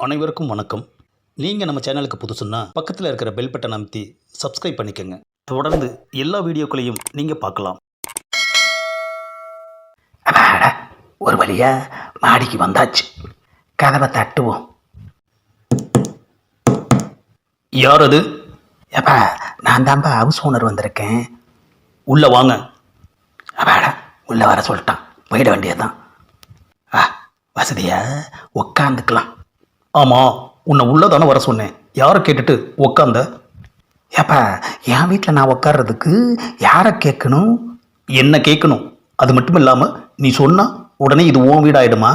அனைவருக்கும் வணக்கம். நீங்கள் நம்ம சேனலுக்கு புதுசுன்னா பக்கத்தில் இருக்கிற பெல் பட்டன் அமைத்தி சப்ஸ்கிரைப் பண்ணிக்கோங்க. தொடர்ந்து எல்லா வீடியோக்களையும் நீங்கள் பார்க்கலாம். அப்பாடா, ஒரு வழியா மாடிக்கு வந்தாச்சு. கதவை தட்டுவோம். யார் அது? எப்பா, நான் தான்ப்பா ஹவுஸ் ஓனர் வந்திருக்கேன். உள்ளே வாங்க. அப்பாடா, உள்ளே வர சொல்லிட்டான். போயிட வேண்டியதுதான். வசதியா உக்காந்துக்கலாம். ஆமாம், உன்னை உள்ளே தானே வர சொன்னேன். யாரை கேட்டுட்டு உக்காந்த? ஏப்பா, என் வீட்டில் நான் உட்கார்றதுக்கு யாரை கேட்கணும்? என்ன கேட்கணும்? அது மட்டும் இல்லாமல் நீ சொன்னால் உடனே இது உன் வீடு ஆகிடுமா?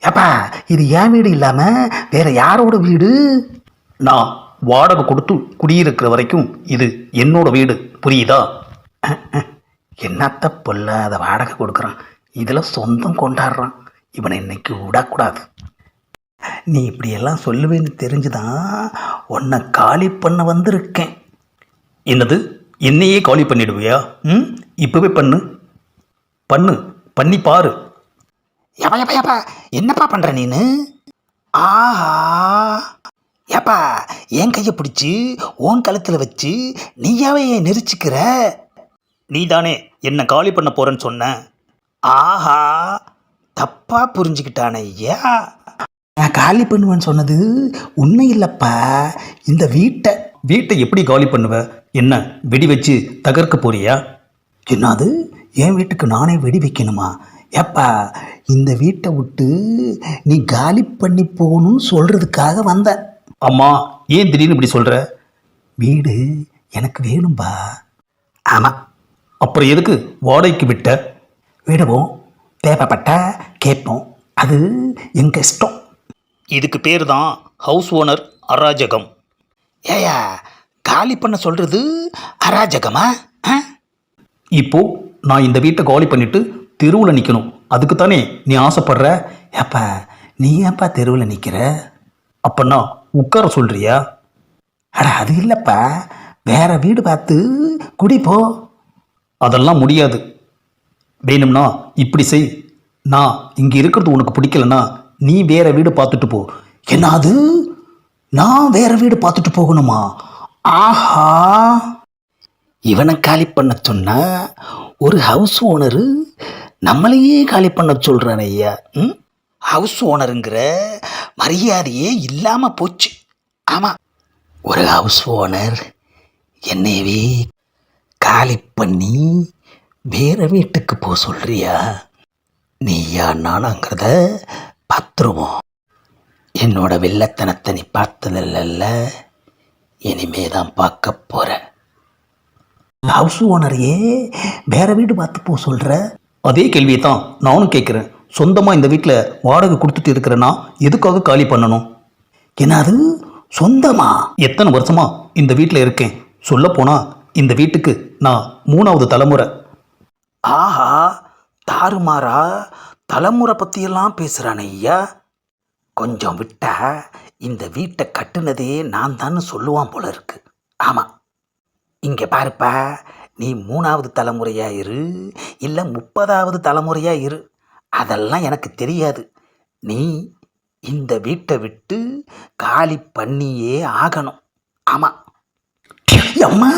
ஏப்பா, இது என் வீடு இல்லாமல் வேற யாரோட வீடு? நான் வாடகை கொடுத்து குடியிருக்கிற வரைக்கும் இது என்னோட வீடு, புரியுதா? என்னத்த பொல்லாத வாடகை கொடுக்குறான், இதில் சொந்தம் கொண்டாடுறான். இவனை இன்னைக்கு விடக்கூடாது. நீ இப்படியெல்லாம் சொல்லுவேன்னு தெரிஞ்சுதான் உன்னை காலி பண்ண வந்திருக்கேன். என்னது, என்னையே காலி பண்ணிடுவியா? இப்போவே பண்ணு பண்ணு, பண்ணி பாரு. ஏப்பா ஏப்பா ஏப்பா, என்னப்பா பண்ணுற நீனு? ஆஹா, ஏப்பா, என் கையை பிடிச்சி உன் கழுத்தில் வச்சு நீயாவே நெரிச்சிக்கிற. நீ தானே என்னை காலி பண்ண போகிறேன்னு சொன்ன. ஆஹா, தப்பாக புரிஞ்சுக்கிட்டானே ஐயா. நான் காலி பண்ணுவேன்னு சொன்னது உண்மை இல்லைப்பா. இந்த வீட்டை எப்படி காலி பண்ணுவ? என்ன வெடி வச்சு தகர்க்க போறியா? என்னது, என் வீட்டுக்கு நானே வெடி வைக்கணுமா? ஏப்பா, இந்த வீட்டை விட்டு நீ காலி பண்ணி போகணும்னு சொல்கிறதுக்காக வந்தேன். அம்மா, ஏன் திடீர்னு இப்படி சொல்கிற? வீடு எனக்கு வேணும்பா. ஆமாம். அப்புறம் எதுக்கு வாடகைக்கு விட்ட? விடுவோம், தேவைப்பட்டா கேட்போம், அது எங்கள் இஷ்டம். இதுக்கு பேர் தான் ஹவுஸ் ஓனர் அராஜகம். ஏயா, காலி பண்ண சொல்கிறது அராஜகமா? இப்போ நான் இந்த வீட்டை காலி பண்ணிட்டு தெருவில் நிற்கணும், அதுக்கு தானே நீ ஆசைப்படுற? ஏப்பா, நீ ஏப்பா தெருவில் நிற்கிற? அப்பன்னா உட்கார சொல்றியா? அட, அது இல்லைப்பா, வேற வீடு பார்த்து குடிப்போ. அதெல்லாம் முடியாது. வேணும்னா இப்படி செய், நான் இங்கே இருக்கிறது உனக்கு பிடிக்கலன்னா நீ வேற வீடு பார்த்துட்டு போ. என்னது, நான் வேற வீடு பார்த்துட்டு போகணுமா? ஆஹா, இவனை காலி பண்ண சொன்னா ஒரு ஹவுஸ் ஓனரு நம்மளையே காலி பண்ண சொல்கிறான் ஐயா. ஹவுஸ் ஓனருங்கிற மரியாதையே இல்லாமல் போச்சு. ஆமாம், ஒரு ஹவுஸ் ஓனர் என்னையவே காலி பண்ணி வேற வீட்டுக்கு போக சொல்றியா? நீயா நானாங்கிறத பார்த்துருவோம். என்னோட வில்லத்தனத்தை நீ பார்த்ததில்ல, இனிமே தான் பார்க்க போற. ஹவுஸ் ஓனரையே வேற வீடு பார்த்து போக சொல்ற? அதே கேள்வியை தான் நானும் கேட்குறேன். சொந்தமாக இந்த வீட்டில் வாடகை கொடுத்துட்டு இருக்கிறேன்னா எதுக்காக காலி பண்ணணும்? என்னது, சொந்தமா? எத்தனை வருஷமா இந்த வீட்டில் இருக்கேன். சொல்லப்போனால் இந்த வீட்டுக்கு நான் 3வது தலைமுறை. ஆஹா, தாறுமாறா தலைமுறை பற்றியெல்லாம் பேசுகிறான் ஐயா. கொஞ்சம் விட்டா இந்த வீட்டை கட்டுனதே நான் தான் சொல்லுவான் போல இருக்கு. ஆமாம், இங்கே பாருப்பா, நீ 3வது தலைமுறையா இரு, இல்லை 30வது தலைமுறையா இரு, அதெல்லாம் எனக்கு தெரியாது. நீ இந்த வீட்டை விட்டு காலி பண்ணியே ஆகணும். ஆமாம். அம்மா,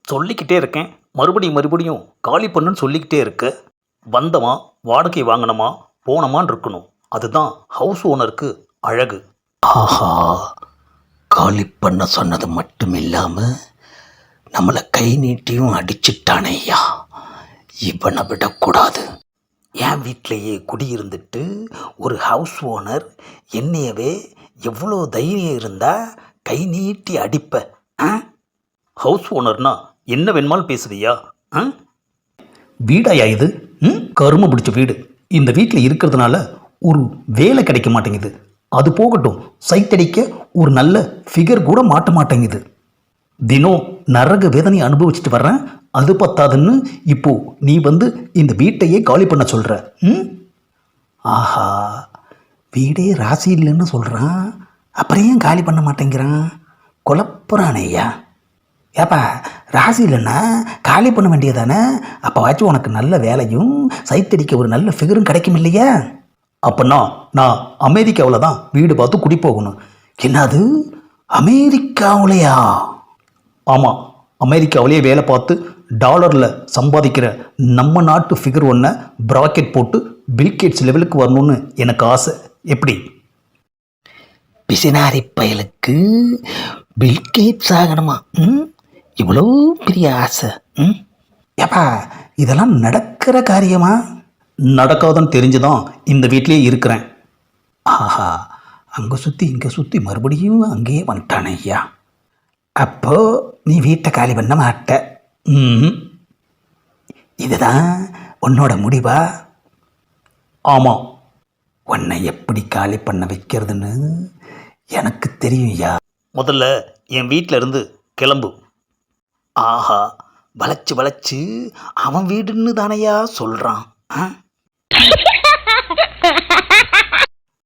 சொல்லிக்கிட்டே இருக்கேன், மறுபடியும் காலி பண்ணுன்னு சொல்லிக்கிட்டே இருக்க. வந்தமா வாடகை வாங்கினமா போனமான்னு இருக்கணும். அதுதான் ஹவுஸ் ஓனருக்கு அழகு. ஆஹா, காலி பண்ண சொன்னது மட்டும் இல்லாமல் நம்மளை கை நீட்டியும் அடிச்சிட்டானே ஐயா. இவனை விடக்கூடாது. என் வீட்டிலையே குடியிருந்துட்டு ஒரு ஹவுஸ் ஓனர் என்னையவே எவ்வளோ தைரியம் இருந்தால் கை நீட்டி அடிப்ப? ஹவுஸ் ஓனர்னா என்ன வேணுமாலும் பேசுறியா? வீடாயா இது? கரும பிடிச்ச வீடு. இந்த வீட்டில் இருக்கிறதுனால ஒரு வேலை கிடைக்க மாட்டேங்குது. அது போகட்டும், சைத்தடிக்க ஒரு நல்ல ஃபிகர் கூட மாட்ட மாட்டேங்குது. தினம் நரக வேதனை அனுபவிச்சுட்டு வர்றேன். அது பத்தாதுன்னு இப்போ நீ வந்து இந்த வீட்டையே காலி பண்ண சொல்கிற. ஆஹா, வீடே ராசி இல்லைன்னு சொல்கிறான், அப்புறம் ஏன் காலி பண்ண மாட்டேங்கிறான்? குழப்புறானே ஐயா. ஏப்பா, ராசி இல்லைன்னா காலி பண்ண வேண்டியதானே? அப்போ வாச்சும் உனக்கு நல்ல வேலையும் சைத்தடிக்க ஒரு நல்ல ஃபிகரும் கிடைக்கும் இல்லையா? அப்பன்னா நான் அமெரிக்காவில் தான் வீடு பார்த்து குடி போகணும். என்னது, அமெரிக்காவுலையா? ஆமாம், அமெரிக்காவிலேயே வேலை பார்த்து டாலரில் சம்பாதிக்கிற நம்ம நாட்டு ஃபிகர் ஒன்றை ப்ராக்கெட் போட்டு பில்கேட்ஸ் லெவலுக்கு வரணும்னு எனக்கு ஆசை. எப்படி? பிசினாரி பயலுக்கு பில்கேட்ஸ் ஆகணுமா? இவ்வளோ பெரிய ஆசை. ஏப்பா, இதெல்லாம் நடக்கிற காரியமா? நடக்காதுன்னு தெரிஞ்சுதான் இந்த வீட்டிலே இருக்கிறேன். ஆஹா, அங்கே சுற்றி இங்கே சுற்றி மறுபடியும் அங்கேயே வந்துட்டானே ஐயா. அப்போ நீ வீட்டை காலி பண்ண மாட்ட. இதுதான் உன்னோட முடிவா? ஆமாம். உன்னை எப்படி காலி பண்ண வைக்கிறதுன்னு எனக்கு தெரியும் ஐயா. முதல்ல என் வீட்டில் இருந்து கிளம்பு. ஆஹா, வளைச்சு வளைச்சு அவன் வீடுன்னு தானையா சொல்கிறான்.